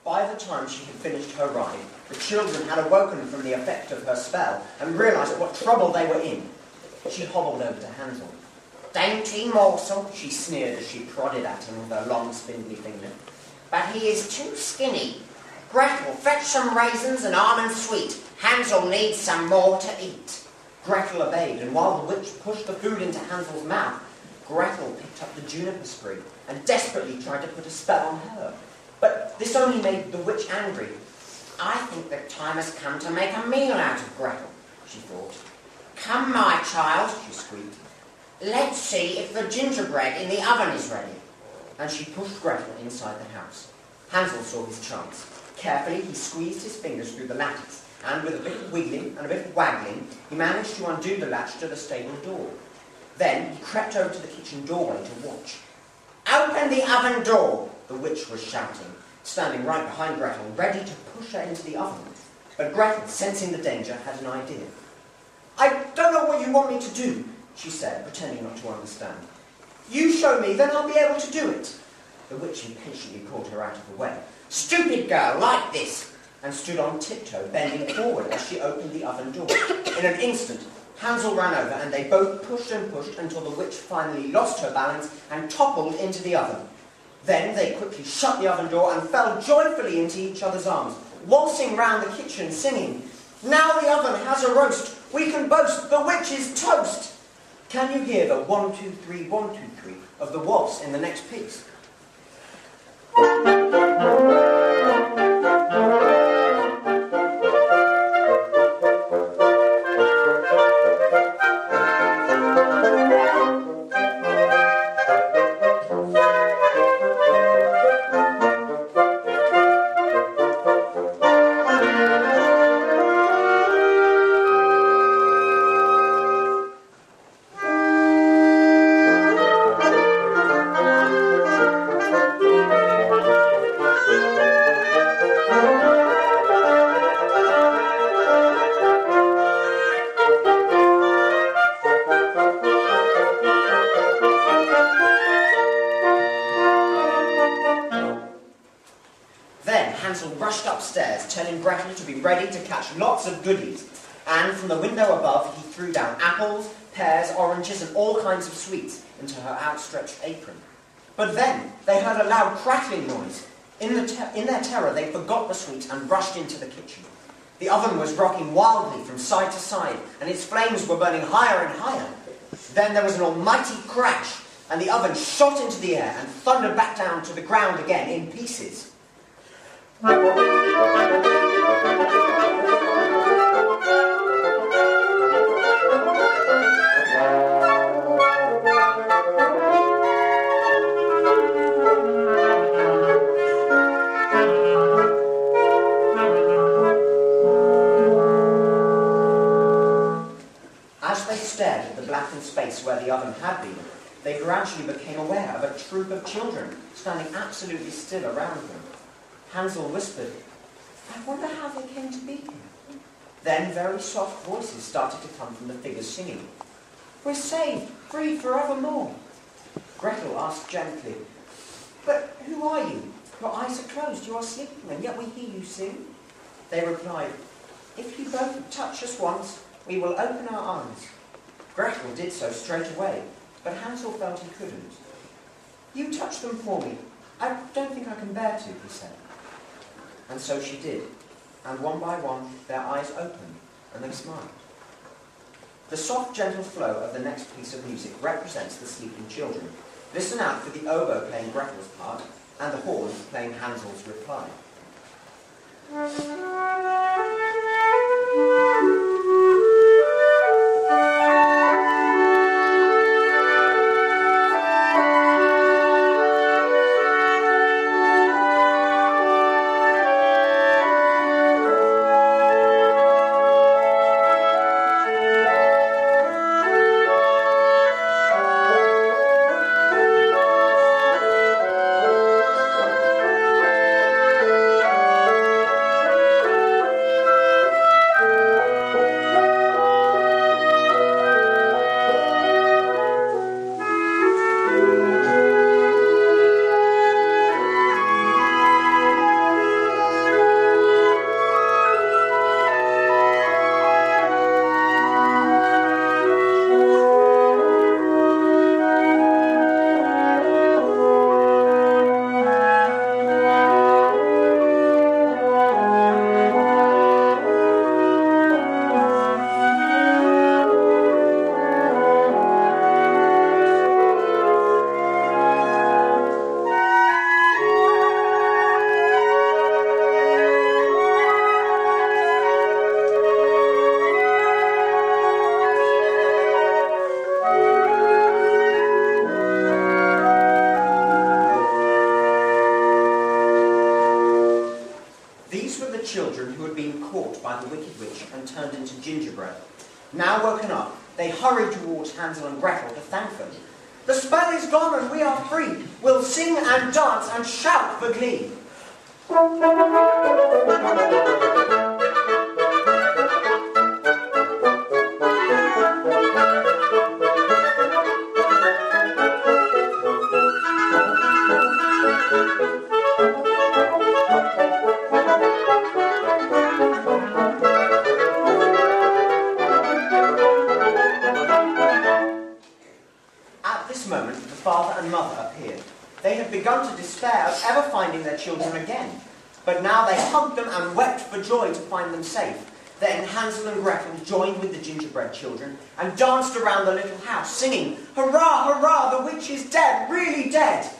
By the time she had finished her ride, the children had awoken from the effect of her spell and realised what trouble they were in. She hobbled over to Hansel. "Dainty morsel," she sneered as she prodded at him with her long spindly finger. "But he is too skinny. Gretel, fetch some raisins and almond sweet. Hansel needs some more to eat." Gretel obeyed, and while the witch pushed the food into Hansel's mouth, Gretel picked up the juniper sprig and desperately tried to put a spell on her. But this only made the witch angry. "I think the time has come to make a meal out of Gretel," she thought. "Come, my child," she squeaked. "Let's see if the gingerbread in the oven is ready." And she pushed Gretel inside the house. Hansel saw his chance. Carefully, he squeezed his fingers through the lattice, and with a bit of wiggling and a bit of waggling, he managed to undo the latch to the stable door. Then he crept over to the kitchen doorway to watch. "Open the oven door," the witch was shouting, standing right behind Gretel, ready to push her into the oven. But Gretel, sensing the danger, had an idea. "I don't know what you want me to do," she said, pretending not to understand. "You show me, then I'll be able to do it." The witch impatiently pulled her out of the way. "Stupid girl, like this!" and stood on tiptoe, bending forward as she opened the oven door. In an instant, Hansel ran over, and they both pushed and pushed until the witch finally lost her balance and toppled into the oven. Then they quickly shut the oven door and fell joyfully into each other's arms, waltzing round the kitchen, singing, "Now the oven has a roast, we can boast the witch is toast." Can you hear the 1, 2, 3, 1, 2, 3 of the waltz in the next piece? Telling Gretel to be ready to catch lots of goodies, and from the window above he threw down apples, pears, oranges, and all kinds of sweets into her outstretched apron. But then they heard a loud crackling noise. In their terror they forgot the sweets and rushed into the kitchen. The oven was rocking wildly from side to side, and its flames were burning higher and higher. Then there was an almighty crash, and the oven shot into the air and thundered back down to the ground again in pieces. As they stared at the blackened space where the oven had been, they gradually became aware of a troop of children standing absolutely still around them. Hansel whispered, "I wonder how they came to be here." Then very soft voices started to come from the figures singing, "We're saved, free forevermore." Gretel asked gently, "But who are you? Your eyes are closed, you are sleeping, and yet we hear you sing." They replied, "If you both touch us once, we will open our eyes." Gretel did so straight away, but Hansel felt he couldn't. "You touch them for me. I don't think I can bear to," he said. And so she did, and one by one their eyes opened, and they smiled. The soft, gentle flow of the next piece of music represents the sleeping children. Listen out for the oboe playing Gretel's part, and the horn playing Hansel's reply. children who had been caught by the wicked witch and turned into gingerbread. Now woken up, they hurried towards Hansel and Gretel to thank them. "The spell is gone and we are free. We'll sing and dance and shout for glee." At this moment, the father and mother appeared. They had begun to despair of ever finding their children again, but now they hugged them and wept for joy to find them safe. Then Hansel and Gretel joined with the gingerbread children and danced around the little house, singing, "Hurrah, hurrah, the witch is dead, really dead!"